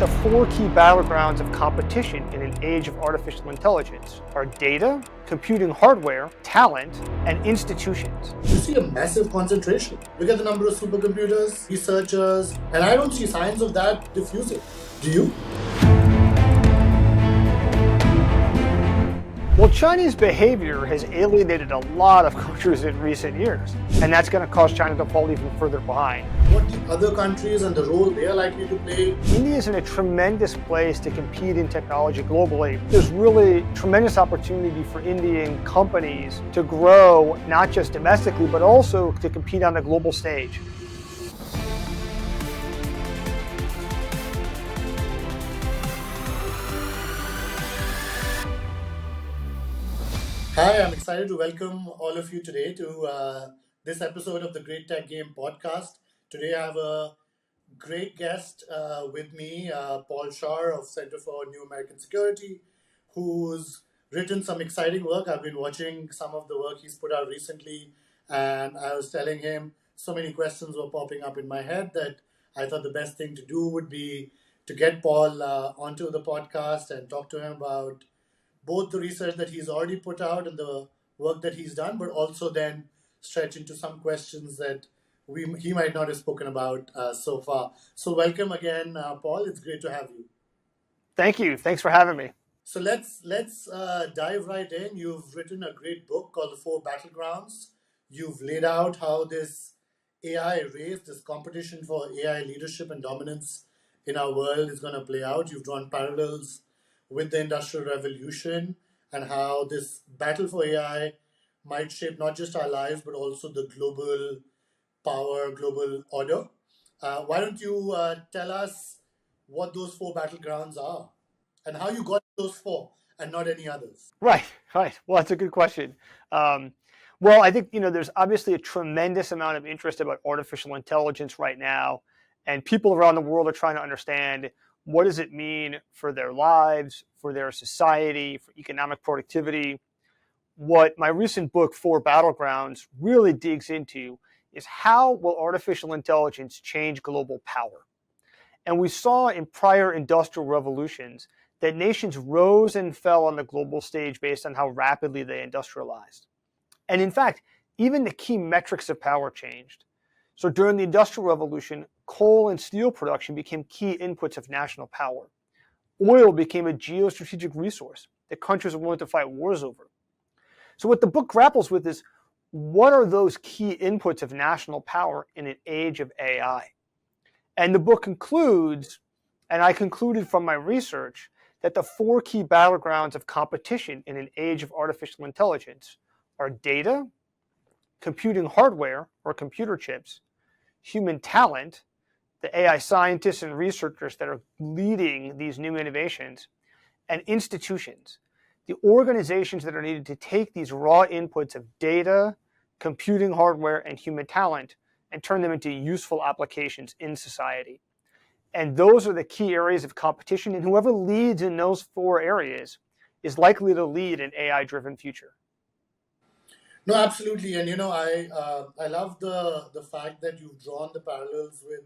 The four key battlegrounds of competition in an age of artificial intelligence are data, computing hardware, talent, and institutions. You see a massive concentration. Look at the number of supercomputers, researchers, and I don't see signs of that diffusing. Do you? Well, Chinese behavior has alienated a lot of countries in recent years, and that's going to cause China to fall even further behind. What the other countries and the role they are likely to play? India is in a tremendous place to compete in technology globally. There's really tremendous opportunity for Indian companies to grow, not just domestically, but also to compete on the global stage. Hi, I'm excited to welcome all of you today to this episode of the Great Tech Game podcast. Today I have a great guest with me, Paul Scharre of Center for New American Security, who's written some exciting work. I've been watching some of the work he's put out recently, and I was telling him so many questions were popping up in my head that I thought the best thing to do would be to get Paul onto the podcast and talk to him about both the research that he's already put out and the work that he's done, but also then stretch into some questions that he might not have spoken about so far. So welcome again, Paul. It's great to have you. Thank you. Thanks for having me. So let's dive right in. You've written a great book called The Four Battlegrounds. You've laid out how this AI race, this competition for AI leadership and dominance in our world is going to play out. You've drawn parallels with the Industrial Revolution and how this battle for AI might shape not just our lives, but also the global power, global order. Why don't you tell us what those four battlegrounds are and how you got those four and not any others? Right. Well, that's a good question. Well, I think, there's obviously a tremendous amount of interest about artificial intelligence right now, and people around the world are trying to understand what does it mean for their lives, for their society, for economic productivity. What my recent book, Four Battlegrounds, really digs into is how will artificial intelligence change global power? And we saw in prior industrial revolutions that nations rose and fell on the global stage based on how rapidly they industrialized. And in fact, even the key metrics of power changed. So during the Industrial Revolution, coal and steel production became key inputs of national power. Oil became a geostrategic resource that countries were willing to fight wars over. So what the book grapples with is, what are those key inputs of national power in an age of AI? And the book concludes, and I concluded from my research, that the four key battlegrounds of competition in an age of artificial intelligence are data, computing hardware or computer chips, human talent, the AI scientists and researchers that are leading these new innovations, and institutions, the organizations that are needed to take these raw inputs of data, computing hardware, and human talent and turn them into useful applications in society. And those are the key areas of competition, and whoever leads in those four areas is likely to lead an AI-driven future. No, absolutely, and I love the fact that you've drawn the parallels with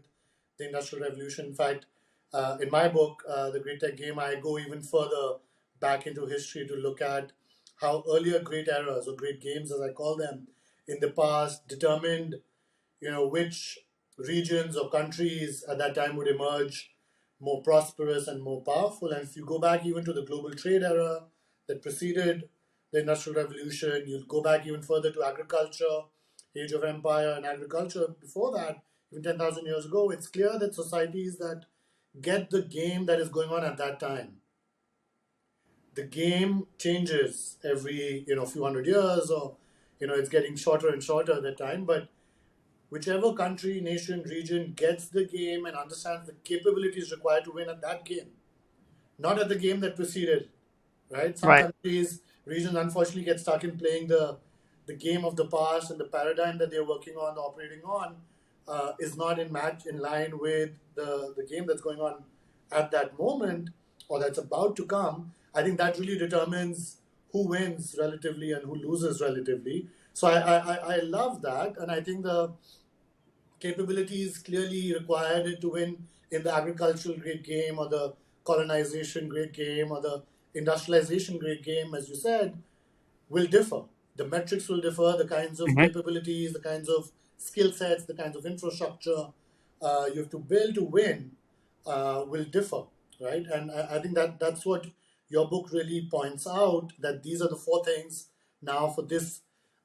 the Industrial Revolution. In fact, in my book, The Great Tech Game, I go even further back into history to look at how earlier great eras or great games, as I call them, in the past determined, which regions or countries at that time would emerge more prosperous and more powerful. And if you go back even to the global trade era that preceded the Industrial Revolution, you'll go back even further to agriculture, age of empire and agriculture before that, even 10,000 years ago. It's clear that societies that get the game that is going on at that time, the game changes every few hundred years, or it's getting shorter and shorter at that time. But whichever country, nation, region gets the game and understands the capabilities required to win at that game, not at the game that preceded, right? Some Right. countries, regions, unfortunately get stuck in playing the game of the past, and the paradigm that they're working on, operating on, is not in line with the game that's going on at that moment or that's about to come. I think that really determines who wins relatively and who loses relatively. So I love that, and I think the capabilities clearly required to win in the agricultural grade game or the colonization grade game or the industrialization grade game, as you said, will differ. The metrics will differ, the kinds of Mhm. capabilities, the kinds of skill sets, the kinds of infrastructure you have to build to win will differ, right? And I think that's what your book really points out, that these are the four things now for this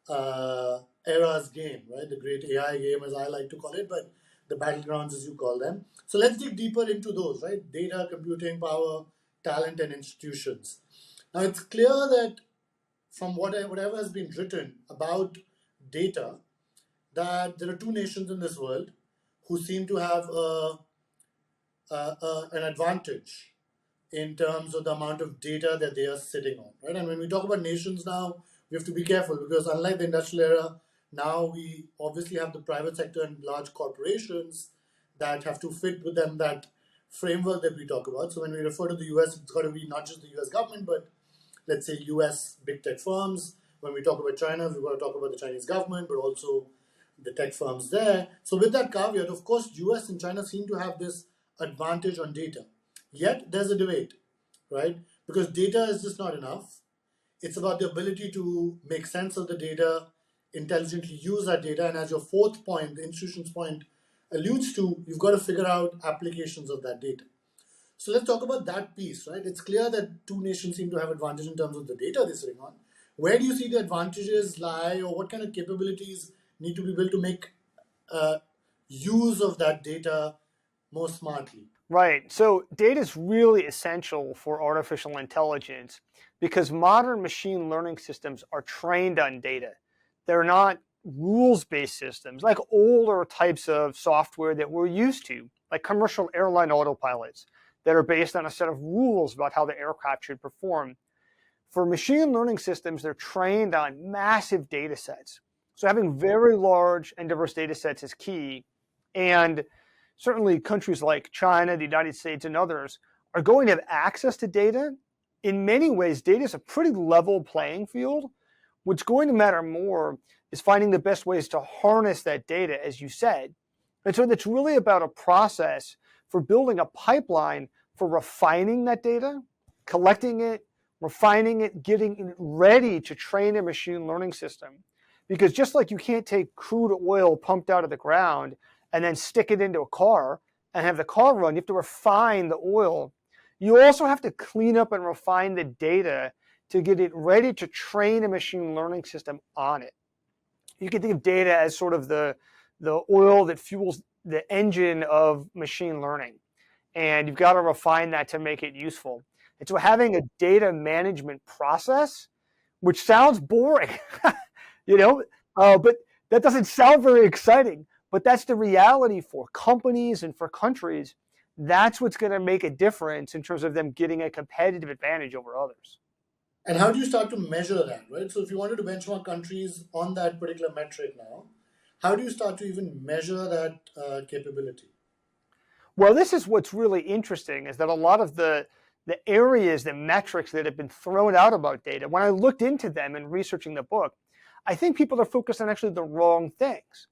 era's game, right? The great AI game, as I like to call it, but the battlegrounds, as you call them. So let's dig deeper into those, right? Data, computing power, talent, and institutions. Now, it's clear that from whatever has been written about data, that there are two nations in this world who seem to have an advantage in terms of the amount of data that they are sitting on, right? And when we talk about nations now, we have to be careful because unlike the industrial era, now we obviously have the private sector and large corporations that have to fit within that framework that we talk about. So when we refer to the US, it's got to be not just the US government, but let's say US big tech firms. When we talk about China, we've got to talk about the Chinese government, but also the tech firms there. So with that caveat, of course, US and China seem to have this advantage on data. Yet there's a debate, right? Because data is just not enough. It's about the ability to make sense of the data, intelligently use that data, and as your fourth point, the institution's point alludes to, you've got to figure out applications of that data. So let's talk about that piece, right? It's clear that two nations seem to have advantage in terms of the data they're sitting on. Where do you see the advantages lie, or what kind of capabilities need to be built to make uh, use of that data more smartly? Right. So data is really essential for artificial intelligence because modern machine learning systems are trained on data. They're not rules-based systems like older types of software that we're used to, like commercial airline autopilots that are based on a set of rules about how the aircraft should perform. For machine learning systems, they're trained on massive data sets. So having very large and diverse data sets is key. And certainly countries like China, the United States, and others are going to have access to data. In many ways, data is a pretty level playing field. What's going to matter more is finding the best ways to harness that data, as you said. And so that's really about a process for building a pipeline for refining that data, collecting it, refining it, getting it ready to train a machine learning system. Because just like you can't take crude oil pumped out of the ground and then stick it into a car and have the car run, you have to refine the oil. You also have to clean up and refine the data to get it ready to train a machine learning system on it. You can think of data as sort of the oil that fuels the engine of machine learning. And you've got to refine that to make it useful. And so having a data management process, which sounds boring, you know, but that doesn't sound very exciting. But that's the reality for companies and for countries. That's what's going to make a difference in terms of them getting a competitive advantage over others. And how do you start to measure that, right? So if you wanted to benchmark countries on that particular metric now, how do you start to even measure that capability? Well, this is what's really interesting is that a lot of the areas, the metrics that have been thrown out about data, when I looked into them in researching the book, I think people are focused on actually the wrong things.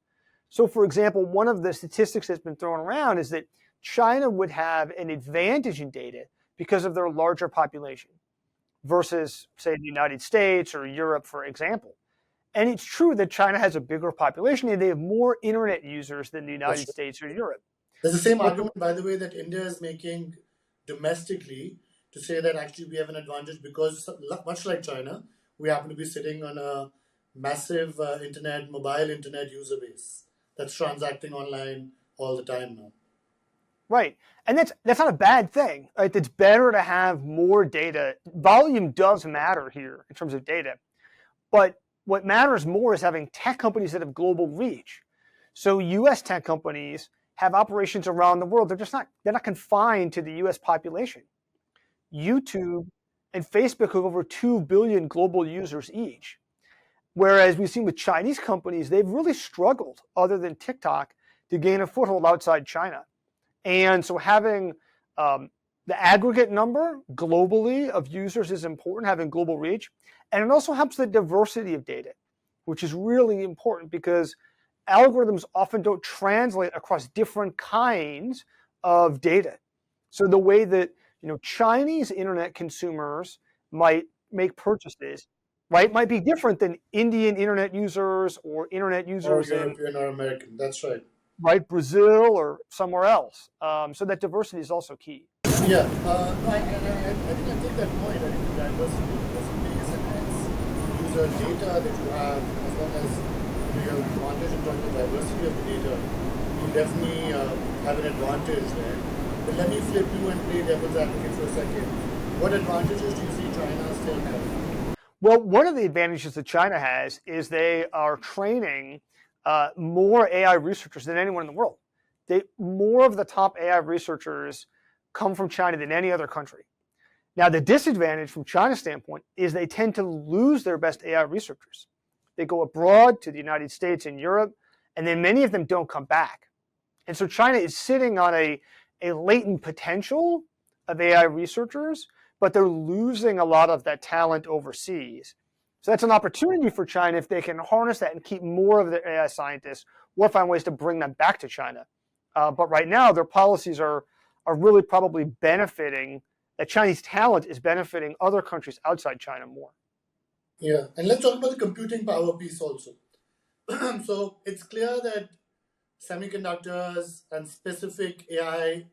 So, for example, one of the statistics that's been thrown around is that China would have an advantage in data because of their larger population versus, say, the United States or Europe, for example. And it's true that China has a bigger population and they have more internet users than the That's United true. States or Europe. There's the same But argument, by the way, that India is making domestically to say that actually we have an advantage because, much like China, we happen to be sitting on a massive mobile internet user base that's transacting online all the time now. right, and that's not a bad thing. Right? It's better to have more data. Volume does matter here in terms of data, but what matters more is having tech companies that have global reach. So U.S. tech companies have operations around the world. They're not confined to the U.S. population. YouTube and Facebook have over 2 billion global users each. Whereas we've seen with Chinese companies, they've really struggled, other than TikTok, to gain a foothold outside China. And so having the aggregate number globally of users is important, having global reach. And it also helps the diversity of data, which is really important because algorithms often don't translate across different kinds of data. So the way that Chinese internet consumers might make purchases, right, might be different than Indian internet users or internet Or users in European or American. That's right. right Brazil or somewhere else. So that diversity is also key. Yeah, no, I take that point. I think the diversity is the biggest enhance user data that you have, as long as you have advantage in terms of diversity of the data, you definitely have an advantage there. But let me flip you and play devil's advocate for a second. What advantages do you see China still having? Well, one of the advantages that China has is they are training more AI researchers than anyone in the world. More of the top AI researchers come from China than any other country. Now, the disadvantage from China's standpoint is they tend to lose their best AI researchers. They go abroad to the United States and Europe, and then many of them don't come back. And so China is sitting on a latent potential of AI researchers, but they're losing a lot of that talent overseas. So that's an opportunity for China if they can harness that and keep more of their AI scientists or find ways to bring them back to China. But right now, their policies are really probably benefiting, that Chinese talent is benefiting other countries outside China more. Yeah, and let's talk about the computing power piece also. So it's clear that semiconductors and specific AI,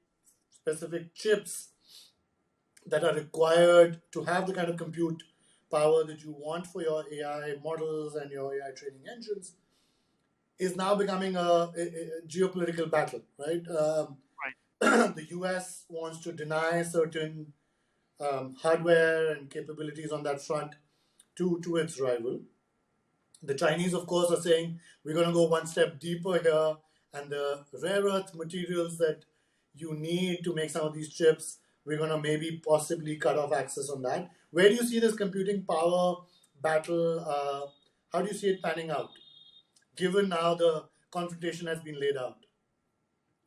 specific chips that are required to have the kind of compute power that you want for your AI models and your AI training engines is now becoming a geopolitical battle, right? Right. The US wants to deny certain hardware and capabilities on that front to its rival. The Chinese, of course, are saying we're going to go one step deeper here, and the rare earth materials that you need to make some of these chips, we're going to maybe possibly cut off access on that. Where do you see this computing power battle? How do you see it panning out, given now the confrontation has been laid out?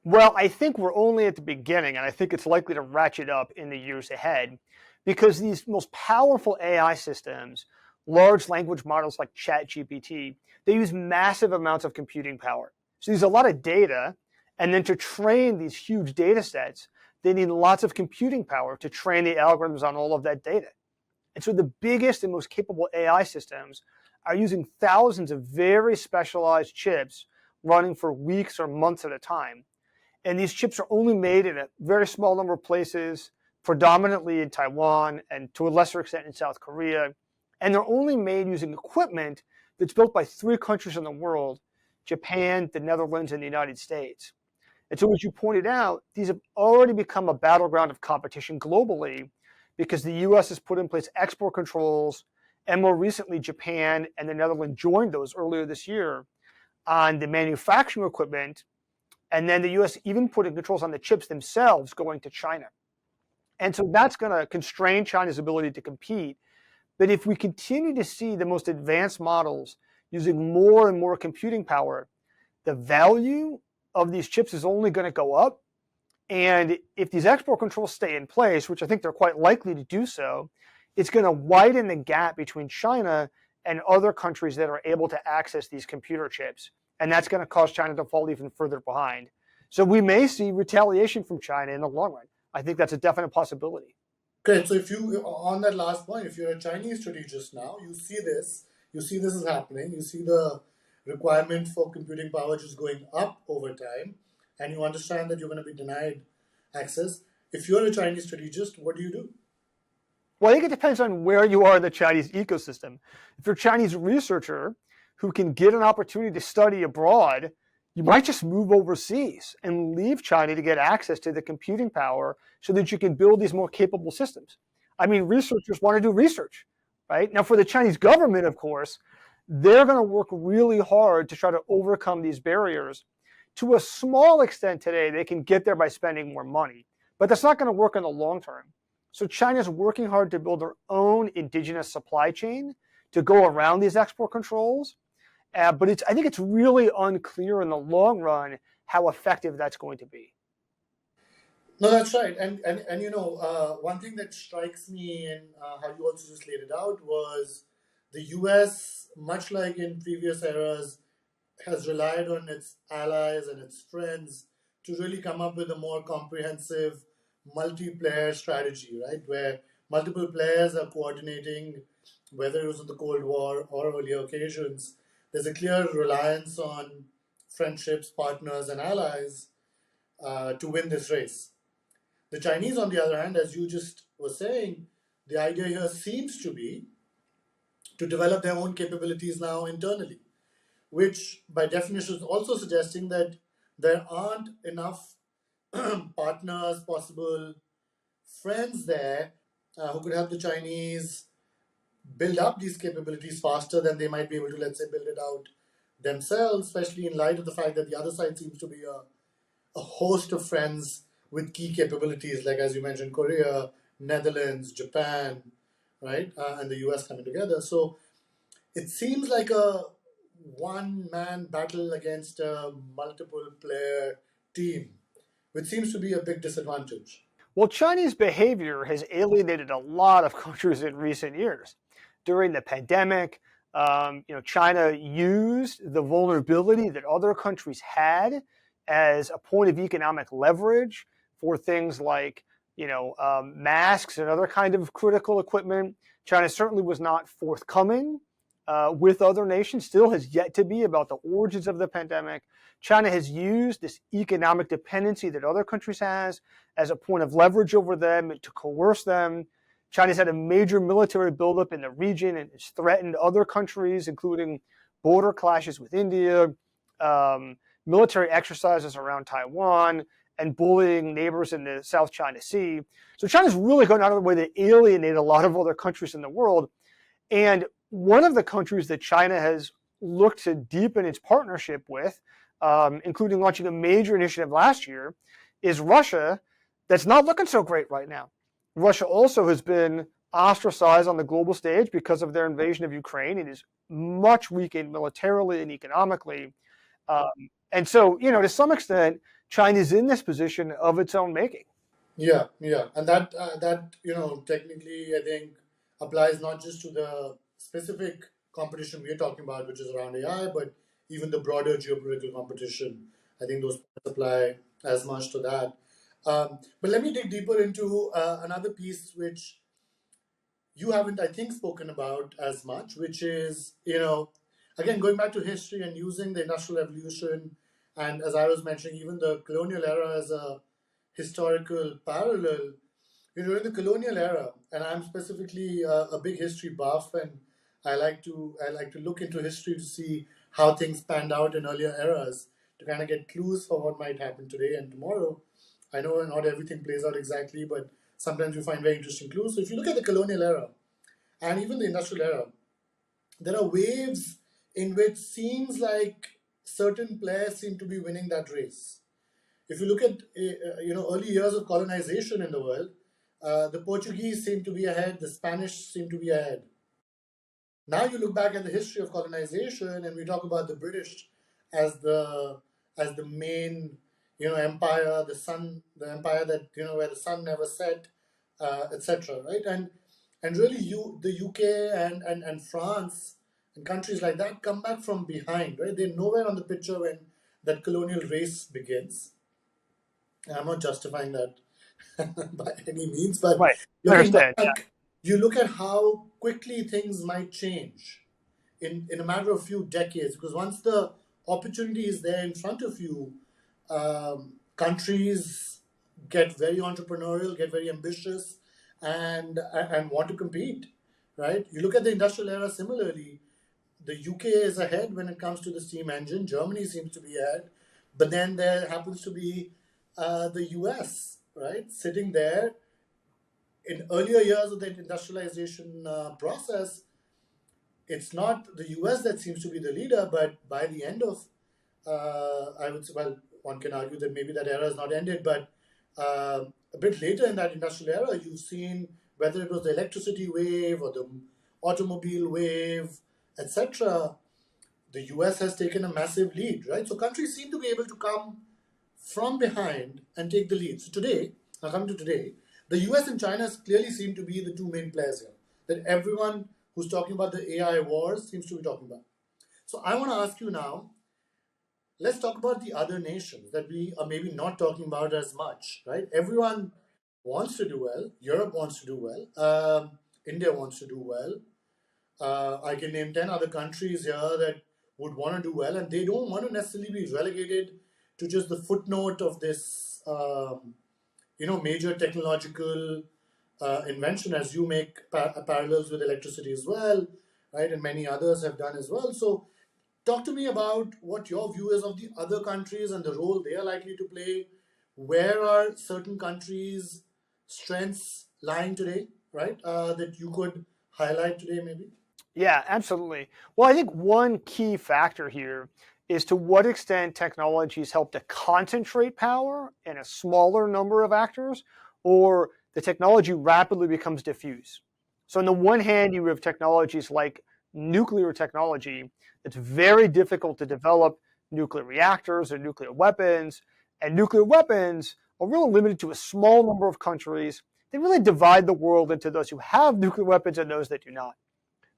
Well, I think we're only at the beginning, and I think it's likely to ratchet up in the years ahead because these most powerful AI systems, large language models like ChatGPT, they use massive amounts of computing power. So there's a lot of data, and then to train these huge data sets, they need lots of computing power to train the algorithms on all of that data. And so the biggest and most capable AI systems are using thousands of very specialized chips running for weeks or months at a time. And these chips are only made in a very small number of places, predominantly in Taiwan and to a lesser extent in South Korea. And they're only made using equipment that's built by 3 countries in the world: Japan, the Netherlands, and the United States. And so, as you pointed out, these have already become a battleground of competition globally because the US has put in place export controls, and more recently, Japan and the Netherlands joined those earlier this year on the manufacturing equipment. And then the US even put in controls on the chips themselves going to China. And so that's going to constrain China's ability to compete. But if we continue to see the most advanced models using more and more computing power, the value of these chips is only going to go up. And if these export controls stay in place, which I think they're quite likely to do so, it's going to widen the gap between China and other countries that are able to access these computer chips. And that's going to cause China to fall even further behind. So we may see retaliation from China in the long run. I think that's a definite possibility. Great. So if you, on that last point, if you're a Chinese strategist now, you see this is happening, you see the requirement for computing power just going up over time, and you understand that you're going to be denied access. If you're a Chinese strategist, what do you do? Well, I think it depends on where you are in the Chinese ecosystem. If you're a Chinese researcher who can get an opportunity to study abroad, you might just move overseas and leave China to get access to the computing power so that you can build these more capable systems. I mean, researchers want to do research, right? Now, for the Chinese government, of course, they're going to work really hard to try to overcome these barriers. To a small extent today, they can get there by spending more money, but that's not going to work in the long term. So China's working hard to build their own indigenous supply chain to go around these export controls. But I think it's really unclear in the long run how effective that's going to be. No, that's right. And one thing that strikes me in how you also just laid it out was the US, much like in previous eras, has relied on its allies and its friends to really come up with a more comprehensive multiplayer strategy, right? Where multiple players are coordinating, whether it was in the Cold War or earlier occasions. There's a clear reliance on friendships, partners, and allies to win this race. The Chinese, on the other hand, as you just were saying, the idea here seems to be to develop their own capabilities now internally, which by definition is also suggesting that there aren't enough partners, possible friends there who could help the Chinese build up these capabilities faster than they might be able to, let's say, build it out themselves, especially in light of the fact that the other side seems to be a host of friends with key capabilities, like as you mentioned, Korea, Netherlands, Japan, right, and the US coming together. So it seems like a one-man battle against a multiple-player team, which seems to be a big disadvantage. Well, Chinese behavior has alienated a lot of countries in recent years. During the pandemic, China used the vulnerability that other countries had as a point of economic leverage for things like, masks and other kind of critical equipment. China certainly was not forthcoming with other nations, still has yet to be about the origins of the pandemic. China has used this economic dependency that other countries has as a point of leverage over them to coerce them. China's had a major military buildup in the region and has threatened other countries, including border clashes with India, military exercises around Taiwan, and bullying neighbors in the South China Sea. So China's really gone out of the way to alienate a lot of other countries in the world. And one of the countries that China has looked to deepen its partnership with, including launching a major initiative last year, is Russia. That's not looking so great right now. Russia also has been ostracized on the global stage because of their invasion of Ukraine. It is much weakened militarily and economically. And so, to some extent, China's in this position of its own making. Yeah, yeah, and that technically I think applies not just to the specific competition we are talking about, which is around AI, but even the broader geopolitical competition. I think those points apply as much to that. But let me dig deeper into another piece which you haven't, I think, spoken about as much, which is, again, going back to history and using the Industrial Revolution, and as I was mentioning, even the colonial era as a historical parallel. During the colonial era, and I'm specifically a big history buff, and I like to look into history to see how things panned out in earlier eras to kind of get clues for what might happen today and tomorrow. I know not everything plays out exactly, but sometimes you find very interesting clues. So if you look at the colonial era and even the industrial era, there are waves in which seems like certain players seem to be winning that race. If you look at early years of colonization in the world, the Portuguese seem to be ahead, the Spanish seem to be ahead. Now you look back at the history of colonization, and we talk about the British as the main empire, the empire that where the sun never set, etc. Right, and really the UK and France and countries like that come back from behind. Right, they're nowhere on the picture when that colonial race begins. I'm not justifying that by any means, but Right. I looking understand. Yeah. back, you look at how quickly things might change in a matter of few decades. Because once the opportunity is there in front of you, countries get very entrepreneurial, get very ambitious, and want to compete. Right? You look at the industrial era similarly. The UK is ahead when it comes to the steam engine. Germany seems to be ahead, but then there happens to be the US, right, sitting there in earlier years of the industrialization process. It's not the US that seems to be the leader, but by the end of, I would say, well, one can argue that maybe that era has not ended, but a bit later in that industrial era, you've seen whether it was the electricity wave or the automobile wave, etc. The US has taken a massive lead, right? So countries seem to be able to come from behind and take the lead. So today, now coming to today, the US and China clearly seem to be the two main players here, that everyone who's talking about the AI wars seems to be talking about. So I want to ask you now, let's talk about the other nations that we are maybe not talking about as much, right? Everyone wants to do well. Europe wants to do well. India wants to do well. I can name 10 other countries here that would want to do well, and they don't want to necessarily be relegated to just the footnote of this, major technological invention, as you make parallels with electricity as well, right? And many others have done as well. So, talk to me about what your view is of the other countries and the role they are likely to play. Where are certain countries' strengths lying today, right? That you could highlight today, maybe? Yeah, absolutely. Well, I think one key factor here is to what extent technologies help to concentrate power in a smaller number of actors, or the technology rapidly becomes diffuse. So, on the one hand, you have technologies like nuclear technology. It's very difficult to develop nuclear reactors or nuclear weapons, and nuclear weapons are really limited to a small number of countries. They really divide the world into those who have nuclear weapons and those that do not.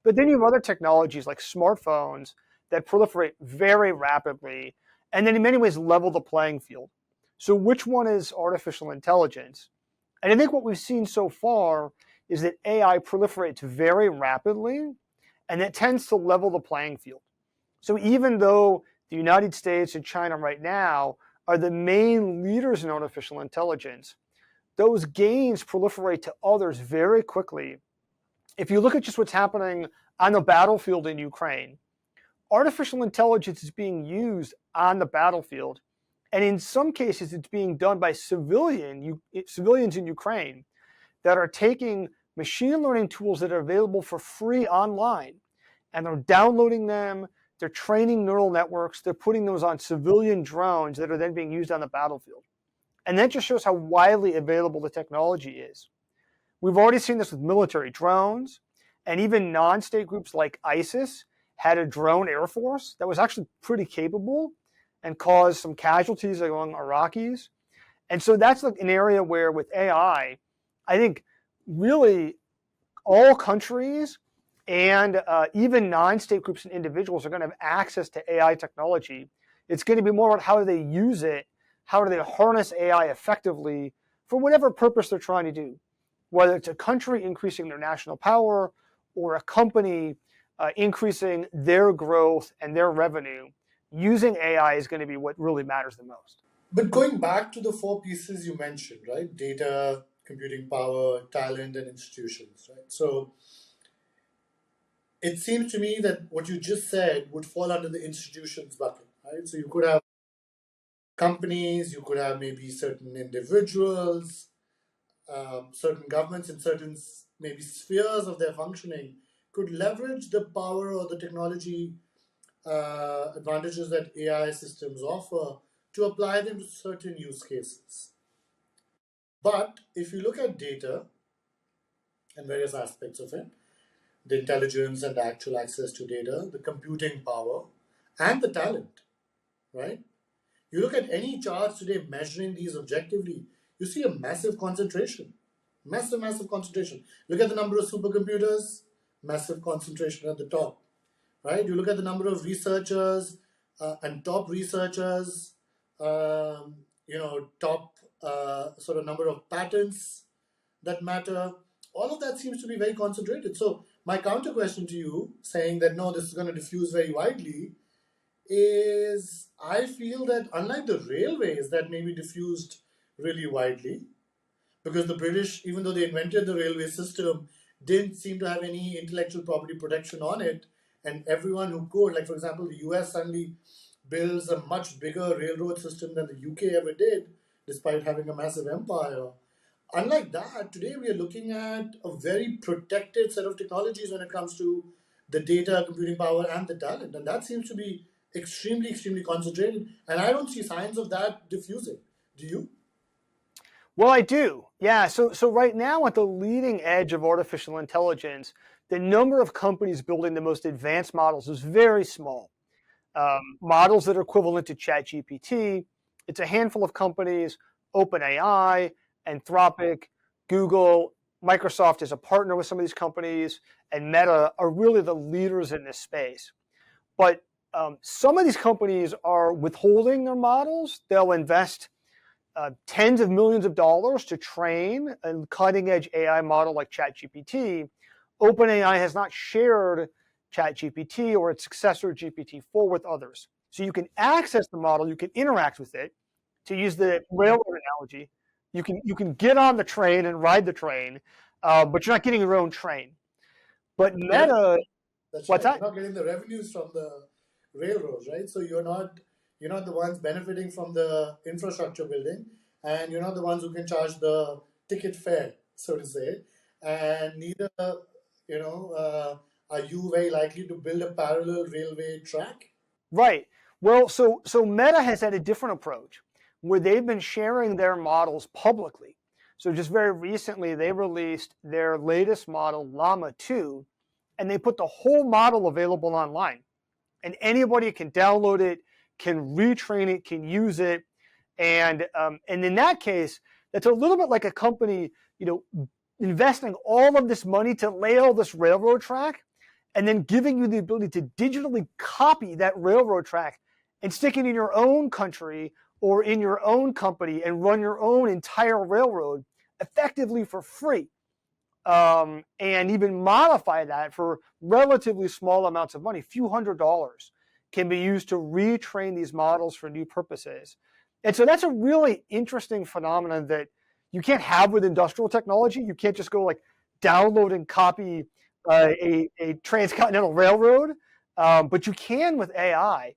But then you have other technologies like smartphones that proliferate very rapidly and then in many ways level the playing field. So which one is artificial intelligence? And I think what we've seen so far is that AI proliferates very rapidly and that tends to level the playing field. So even though the United States and China right now are the main leaders in artificial intelligence, those gains proliferate to others very quickly. If you look at just what's happening on the battlefield in Ukraine, artificial intelligence is being used on the battlefield. And in some cases, it's being done by civilians in Ukraine that are taking machine learning tools that are available for free online, and they're downloading them, they're training neural networks, they're putting those on civilian drones that are then being used on the battlefield. And that just shows how widely available the technology is. We've already seen this with military drones, and even non-state groups like ISIS had a drone air force that was actually pretty capable and caused some casualties among Iraqis. And so that's like an area where with AI, I think really all countries and even non-state groups and individuals are going to have access to AI technology. It's going to be more about how do they use it, how do they harness AI effectively for whatever purpose they're trying to do, whether it's a country increasing their national power or a company increasing their growth and their revenue. Using AI is going to be what really matters the most. But going back to the four pieces you mentioned, right? Data, computing power, talent, and institutions, right? So it seems to me that what you just said would fall under the institutions bucket, right? So you could have companies, you could have maybe certain individuals, certain governments in certain maybe spheres of their functioning could leverage the power or the technology advantages that AI systems offer to apply them to certain use cases. But if you look at data and various aspects of it, the intelligence and the actual access to data, the computing power, and the talent, right? You look at any charts today measuring these objectively, you see a massive concentration. Massive, massive concentration. Look at the number of supercomputers, massive concentration at the top, right? You look at the number of researchers and top researchers, top sort of number of patents that matter. All of that seems to be very concentrated. So my counter question to you, saying that no, this is going to diffuse very widely, is I feel that unlike the railways that may be diffused really widely, because the British, even though they invented the railway system, didn't seem to have any intellectual property protection on it, and everyone who could, like for example, the US suddenly builds a much bigger railroad system than the UK ever did, despite having a massive empire. Unlike that, today we are looking at a very protected set of technologies when it comes to the data, computing power, and the talent. And that seems to be extremely, extremely concentrated. And I don't see signs of that diffusing. Do you? Well, I do. Yeah. So right now, at the leading edge of artificial intelligence, the number of companies building the most advanced models is very small. Models that are equivalent to ChatGPT, it's a handful of companies, OpenAI, Anthropic, Google, Microsoft is a partner with some of these companies, and Meta are really the leaders in this space. But Some of these companies are withholding their models. They'll invest tens of millions of dollars to train a cutting edge AI model like ChatGPT. OpenAI has not shared ChatGPT or its successor GPT-4 with others. So you can access the model, you can interact with it. To use the railroad analogy, you can get on the train and ride the train, but you're not getting your own train. But Yeah, Meta, that's what's right. You're that? not getting the revenues from the railroads, right? So you're not the ones benefiting from the infrastructure building, and you're not the ones who can charge the ticket fare, so to say. And neither, are you very likely to build a parallel railway track. Right. Well, so Meta has had a different approach where they've been sharing their models publicly. So just very recently, they released their latest model, Llama 2, and they put the whole model available online. And anybody can download it, can retrain it, can use it. And in that case, that's a little bit like a company, investing all of this money to lay all this railroad track and then giving you the ability to digitally copy that railroad track and stick it in your own country or in your own company and run your own entire railroad effectively for free. And even modify that for relatively small amounts of money, a few $100s can be used to retrain these models for new purposes. And so that's a really interesting phenomenon that you can't have with industrial technology. You can't just go like download and copy a transcontinental railroad, but you can with AI.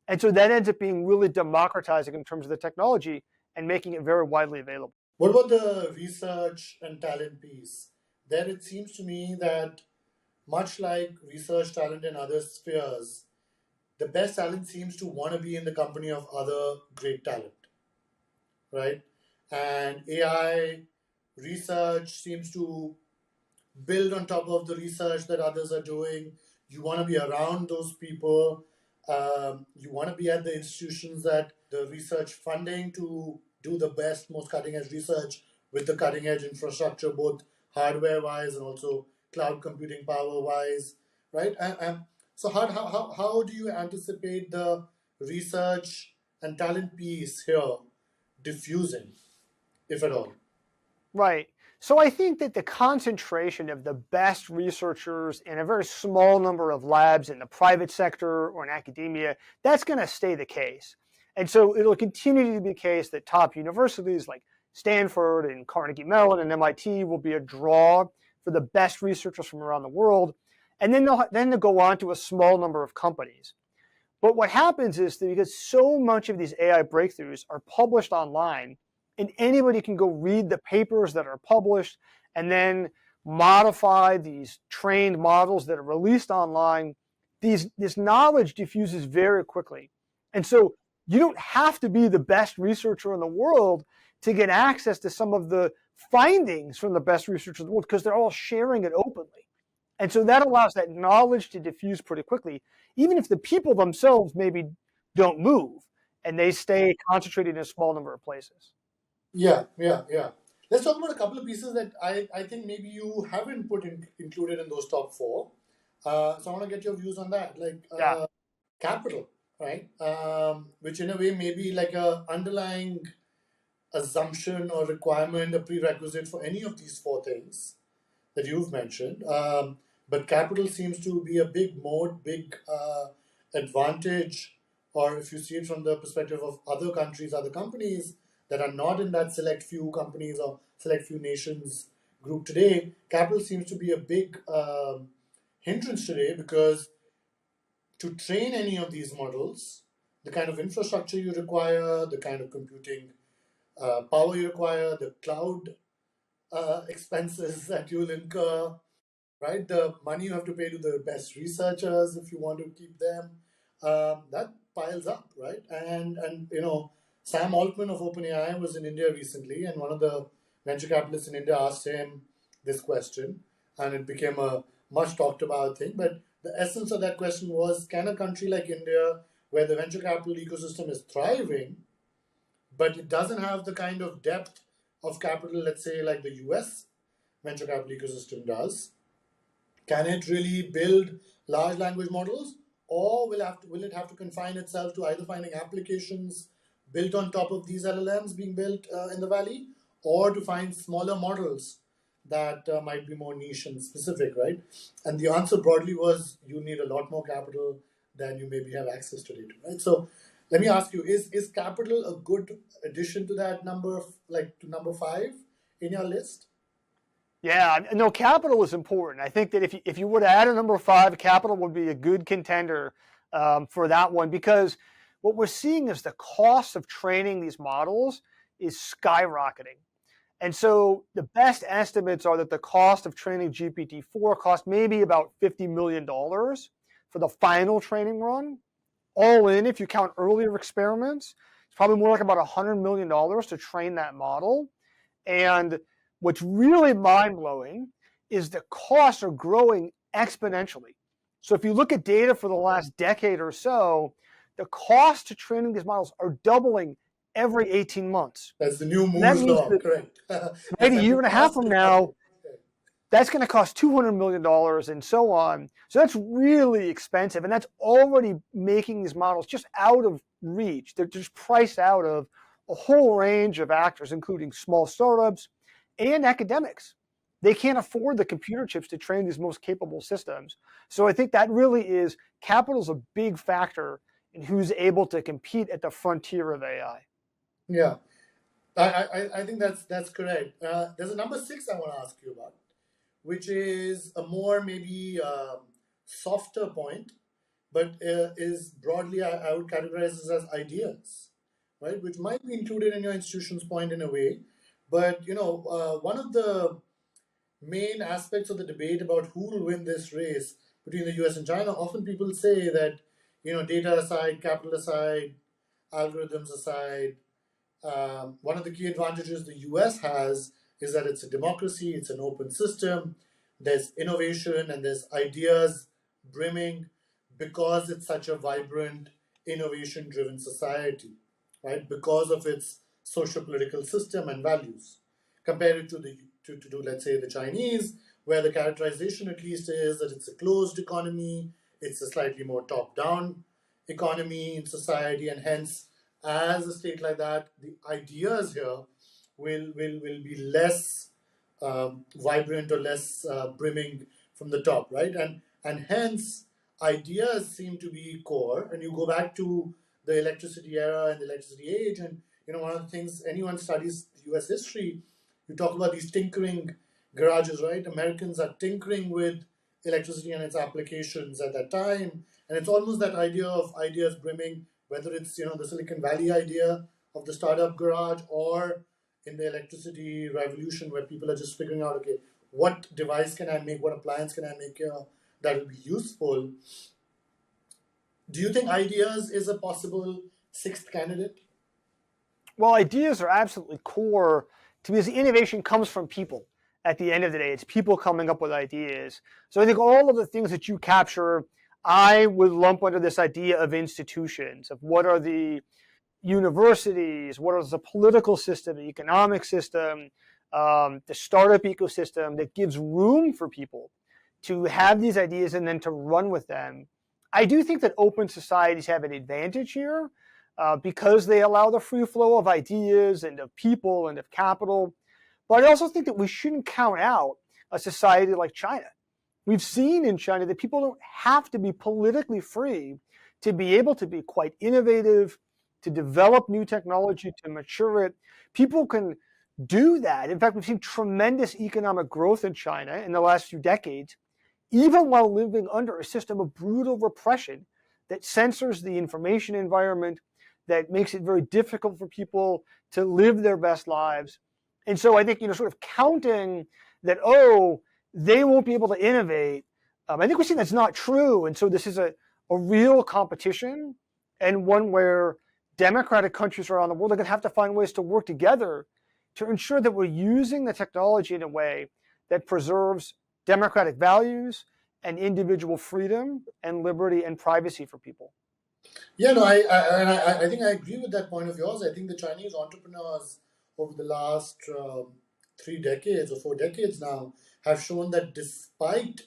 And so that ends up being really democratizing in terms of the technology and making it very widely available. What about the research and talent piece? There, it seems to me that much like research talent in other spheres, the best talent seems to want to be in the company of other great talent, right? And AI research seems to build on top of the research that others are doing. You want to be around those people. You want to be at the institutions that the research funding to do the best, most cutting edge research with the cutting edge infrastructure, both hardware wise and also cloud computing power wise, right? So, how do you anticipate the research and talent piece here diffusing, if at all? Right. So I think that the concentration of the best researchers in a very small number of labs in the private sector or in academia, that's going to stay the case. And so it'll continue to be the case that top universities like Stanford and Carnegie Mellon and MIT will be a draw for the best researchers from around the world. And then they'll go on to a small number of companies. But what happens is that because so much of these AI breakthroughs are published online, and anybody can go read the papers that are published and then modify these trained models that are released online, this knowledge diffuses very quickly. And so you don't have to be the best researcher in the world to get access to some of the findings from the best researchers in the world because they're all sharing it openly. And so that allows that knowledge to diffuse pretty quickly, even if the people themselves maybe don't move and they stay concentrated in a small number of places. Yeah, yeah, yeah. Let's talk about a couple of pieces that I think maybe you haven't included in those top four. So I want to get your views on that. Like Yeah. capital, right? Which in a way may be like a underlying assumption or requirement, a prerequisite for any of these four things that you've mentioned. But capital seems to be a big mode, big advantage, or if you see it from the perspective of other countries, other companies that are not in that select few companies or select few nations group today, capital seems to be a big hindrance today because to train any of these models, the kind of infrastructure you require, the kind of computing power you require, the cloud expenses that you'll incur, right? The money you have to pay to the best researchers if you want to keep them, that piles up, right? And Sam Altman of OpenAI was in India recently, and one of the venture capitalists in India asked him this question, and it became a much talked about thing. But the essence of that question was: can a country like India, where the venture capital ecosystem is thriving, but it doesn't have the kind of depth of capital, let's say, like the US venture capital ecosystem does, can it really build large language models? or will it have to confine itself to either finding applications built on top of these LLMs being built in the valley, or to find smaller models that might be more niche and specific, right? And the answer broadly was you need a lot more capital than you maybe have access today to, right? So let me ask you: Is capital a good addition to that number, like to number 5 in your list? Yeah, no, capital is important. I think that if you were to add a number 5, capital would be a good contender for that one, because what we're seeing is the cost of training these models is skyrocketing. And so the best estimates are that the cost of training GPT-4 cost maybe about $50 million for the final training run. All in, if you count earlier experiments, it's probably more like about $100 million to train that model. And what's really mind-blowing is the costs are growing exponentially. So if you look at data for the last decade or so, the cost to training these models are doubling every 18 months. That's the new And that Moore's means law, that correct? right It's a like year the and a half cost from is now, doubling. that's going to cost $200 million and so on. So that's really expensive. And that's already making these models just out of reach. They're just priced out of a whole range of actors, including small startups and academics. They can't afford the computer chips to train these most capable systems. So I think that really is capital's a big factor in who's able to compete at the frontier of AI. Yeah, I think that's correct. There's a number 6 I want to ask you about, which is a more maybe softer point, but is broadly I would categorize this as ideas, right? Which might be included in your institution's point in a way, but one of the main aspects of the debate about who will win this race between the U.S. and China, often people say that data aside, capital aside, algorithms aside, one of the key advantages the US has is that it's a democracy, it's an open system, there's innovation and there's ideas brimming because it's such a vibrant, innovation driven society, right? Because of its social political system and values. Compared to let's say, the Chinese, where the characterization at least is that it's a closed economy, it's a slightly more top down economy in society, and hence as a state like that, the ideas here will be less vibrant or less brimming from the top, right? And hence ideas seem to be core. And you go back to the electricity era and the electricity age, and one of the things anyone studies U.S. history, you talk about these tinkering garages, right? Americans are tinkering with electricity and its applications at that time, and it's almost that idea of ideas brimming, whether it's the Silicon Valley idea of the startup garage, or in the electricity revolution where people are just figuring out, okay, what device can I make, what appliance can I make that will be useful. Do you think ideas is a possible 6th candidate? Well, ideas are absolutely core to, because the innovation comes from people. At the end of the day, it's people coming up with ideas. So I think all of the things that you capture, I would lump under this idea of institutions, of what are the universities, what is the political system, the economic system, the startup ecosystem that gives room for people to have these ideas and then to run with them. I do think that open societies have an advantage here because they allow the free flow of ideas and of people and of capital. But I also think that we shouldn't count out a society like China. We've seen in China that people don't have to be politically free to be able to be quite innovative, to develop new technology, to mature it. People can do that. In fact, we've seen tremendous economic growth in China in the last few decades, even while living under a system of brutal repression that censors the information environment, that makes it very difficult for people to live their best lives. And so I think, sort of counting that, oh, they won't be able to innovate, I think we see that's not true. And so this is a real competition, and one where democratic countries around the world are going to have to find ways to work together to ensure that we're using the technology in a way that preserves democratic values and individual freedom and liberty and privacy for people. Yeah, no, I think I agree with that point of yours. I think the Chinese entrepreneurs over the last 3 decades or 4 decades now have shown that despite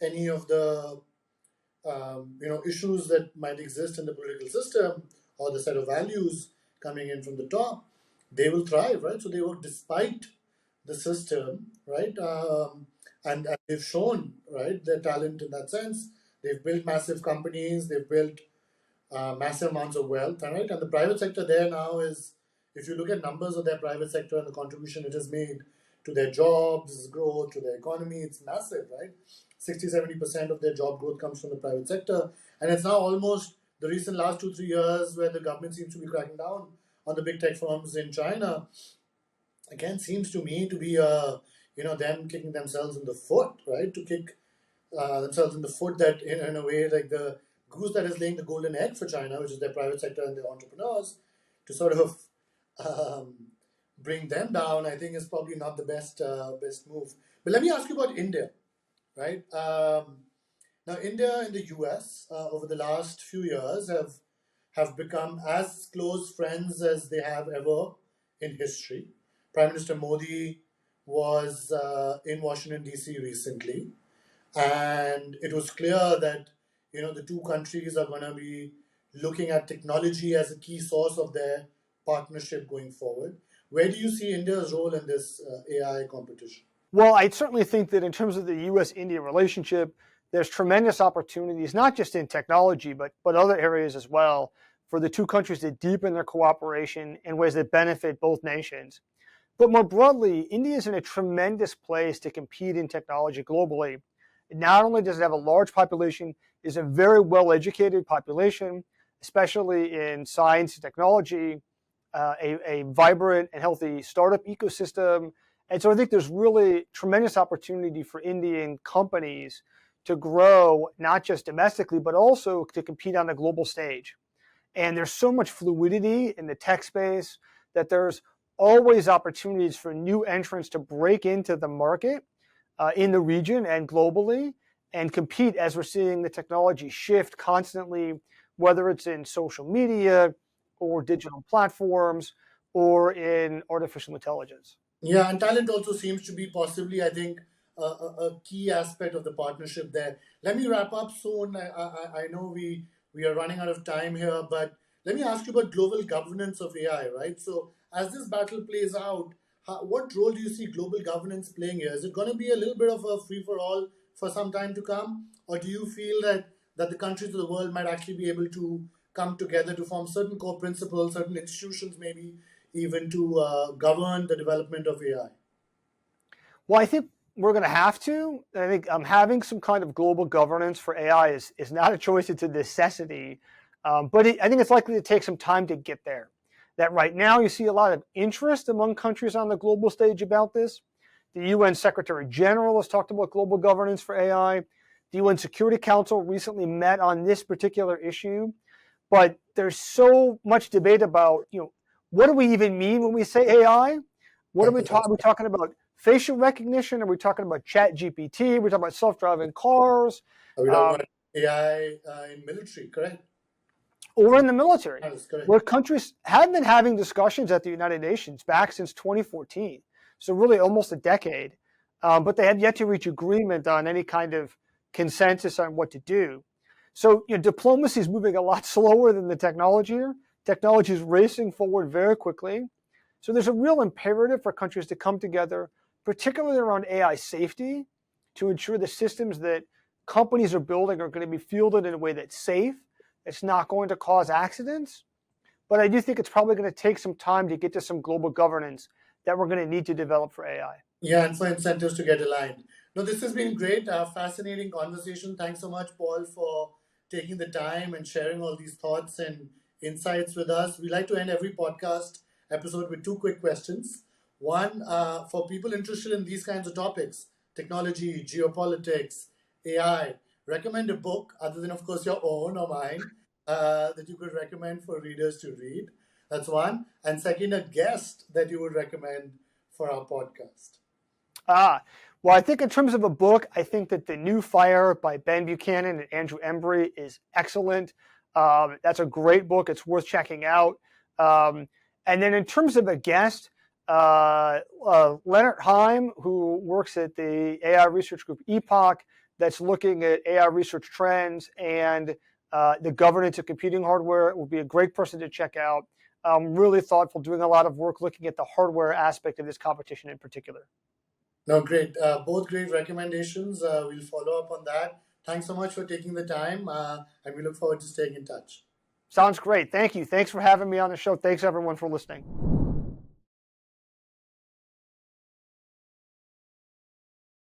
any of the issues that might exist in the political system or the set of values coming in from the top, they will thrive, right? So they work despite the system, right? And they've shown, right, their talent in that sense. They've built massive companies. They've built massive amounts of wealth, right? And the private sector there now is, if you look at numbers of their private sector and the contribution it has made to their jobs growth, to their economy, it's massive, right? 60-70% of their job growth comes from the private sector. And it's now almost the recent last 2-3 years where the government seems to be cracking down on the big tech firms in China. Again, seems to me to be them kicking themselves in the foot, right? To kick themselves in the foot, that in a way, like the goose that is laying the golden egg for China, which is their private sector and their entrepreneurs, to sort of um, bring them down, I think is probably not the best move. But let me ask you about India, right? Now, India and the US over the last few years have become as close friends as they have ever in history. Prime Minister Modi was in Washington D.C. recently, and it was clear that the two countries are going to be looking at technology as a key source of their partnership going forward. Where do you see India's role in this AI competition? Well, I certainly think that in terms of the U.S.-India relationship, there's tremendous opportunities, not just in technology, but other areas as well, for the two countries to deepen their cooperation in ways that benefit both nations. But more broadly, India is in a tremendous place to compete in technology globally. Not only does it have a large population, it is a very well-educated population, especially in science and technology, a vibrant and healthy startup ecosystem. And so I think there's really tremendous opportunity for Indian companies to grow, not just domestically, but also to compete on the global stage. And there's so much fluidity in the tech space that there's always opportunities for new entrants to break into the market in the region and globally and compete as we're seeing the technology shift constantly, whether it's in social media or digital platforms or in artificial intelligence. Yeah, and talent also seems to be possibly, I think, a key aspect of the partnership there. Let me wrap up soon. I know we are running out of time here, but let me ask you about global governance of AI, right? So, as this battle plays out, what role do you see global governance playing here? Is it going to be a little bit of a free for all for some time to come, or do you feel that the countries of the world might actually be able to come together to form certain core principles, certain institutions, maybe even to govern the development of AI? Well, I think we're going to have to. I think having some kind of global governance for AI is not a choice, it's a necessity. But I think it's likely to take some time to get there. That right now you see a lot of interest among countries on the global stage about this. The UN Secretary General has talked about global governance for AI. The UN Security Council recently met on this particular issue. But there's so much debate about, what do we even mean when we say AI? What are we talking? Are we talking about facial recognition? Are we talking about chat GPT? Are we talking about self-driving cars? Are we talking about AI in military, correct? Or in the military, That is correct. where countries have been having discussions at the United Nations back since 2014, so really almost a decade, but they have yet to reach agreement on any kind of consensus on what to do. So diplomacy is moving a lot slower than the technology here. Technology is racing forward very quickly. So there's a real imperative for countries to come together, particularly around AI safety, to ensure the systems that companies are building are going to be fielded in a way that's safe. It's not going to cause accidents. But I do think it's probably going to take some time to get to some global governance that we're going to need to develop for AI. Yeah, and for incentives to get aligned. No, this has been great, fascinating conversation. Thanks so much, Paul, for taking the time and sharing all these thoughts and insights with us. We like to end every podcast episode with two quick questions. One, for people interested in these kinds of topics, technology, geopolitics, AI, recommend a book other than, of course, your own or mine that you could recommend for readers to read. That's one. And second, a guest that you would recommend for our podcast. Well, I think in terms of a book, I think that The New Fire by Ben Buchanan and Andrew Embry is excellent. That's a great book. It's worth checking out. And then in terms of a guest, Leonard Heim, who works at the AI research group Epoch, that's looking at AI research trends and the governance of computing hardware. It will be a great person to check out. Really thoughtful, doing a lot of work looking at the hardware aspect of this competition in particular. No, great. Both great recommendations. We'll follow up on that. Thanks so much for taking the time, and we look forward to staying in touch. Sounds great. Thank you. Thanks for having me on the show. Thanks everyone for listening.